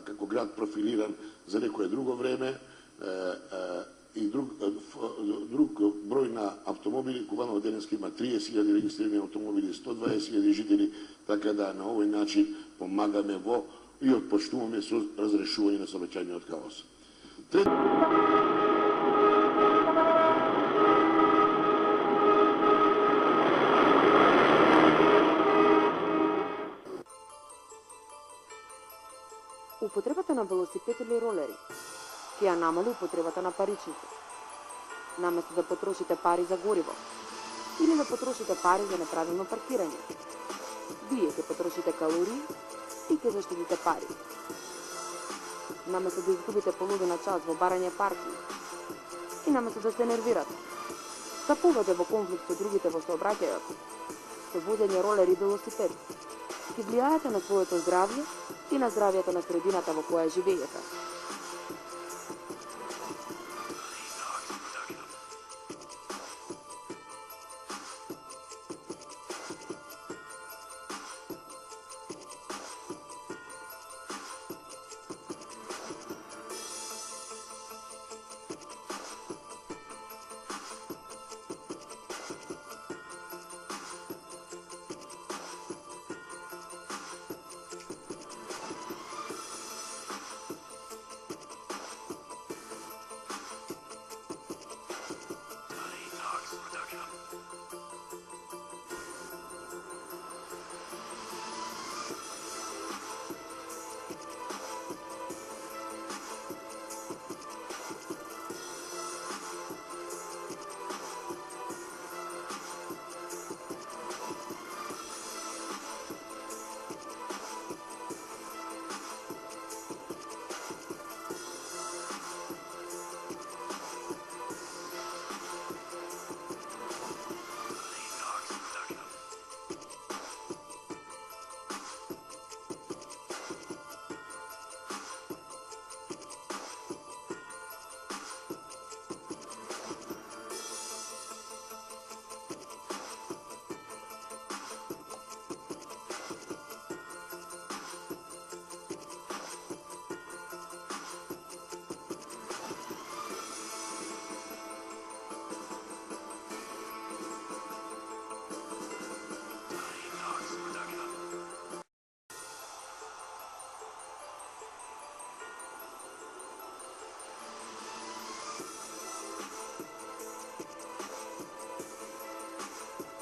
како град профилиран за некое друго време и друг број на автомобили. Кубаново денеска има 30.000 регистрирани автомобили, 120.000 жители, така да на овој начин помагаме во и отпочнуваме со разрешување на сообраќајниот хаос. Употребата на велосипед или ролери ќе ја намали употребата на паричните. Наместо да потрошите пари за гориво или да потрошите пари за неправилно паркирање, вие ќе потрошите калории и ќе заштедите пари. Наместо да изгубите половина час во барање паркинг и наместо да се нервирате, да поведе во конфликт со другите во сообраќајот, со возење ролер и велосипед, ќе влијаете на своето здравје и на здравјето на средината во која живеете.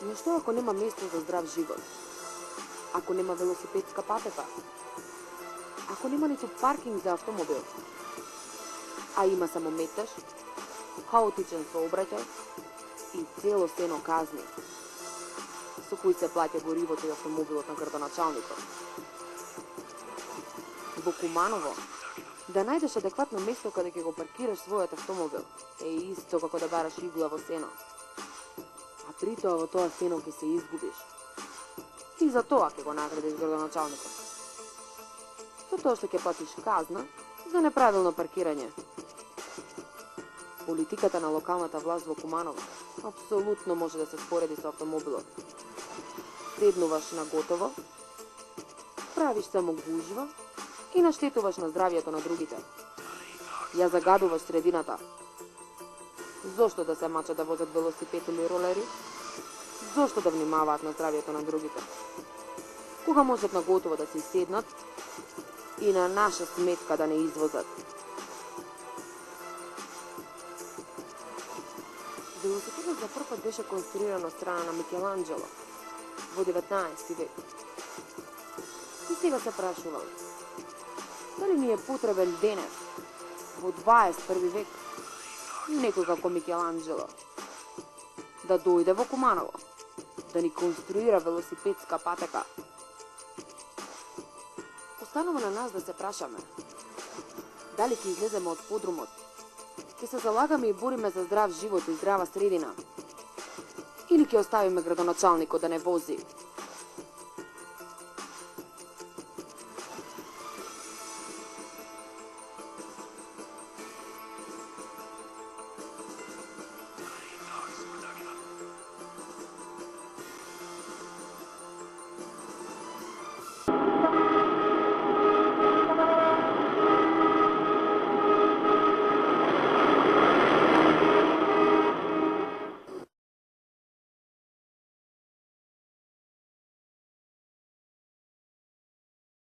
Но што ако нема место за здрав живот? Ако нема велосипедска патека? Ако нема ниту паркинг за автомобил? А има само метеж, хаотичен сообраќај и цело сено казни, со кои се плаќа горивото и автомобилот на градоначалникот. Во Куманово, да најдеш адекватно место каде ќе го паркираш својот автомобил е исто како да бараш игла во сено. А при тоа во тоа сено ќе се изгубиш. И за тоа ќе го наградиш градоначалникот. Со тоа што ќе платиш казна за неправилно паркирање. Политиката на локалната власт во Куманово апсолутно може да се спореди со автомобилот. Седнуваш на готово, правиш само гужва и наштетуваш на здравјето на другите. Ја загадуваш средината. Зошто да се мачат да возат велосипед или ролери? Зошто да внимаваат на здравјето на другите? Кога можат на готово да се седнат и на наша сметка да не извозат? Велосипедот за прв пат беше конструиран од страна на Микеланджело во 19 век. И сега се прашувам, дали ни е потребен денес, во 21 век, некој како Микеланджело, да дојде во Куманово, да ни конструира велосипедска патека. Останува на нас да се прашаме, дали ќе излеземе од подрумот, ќе се залагаме и бориме за здрав живот и здрава средина, или ќе оставиме градоначалникот да не вози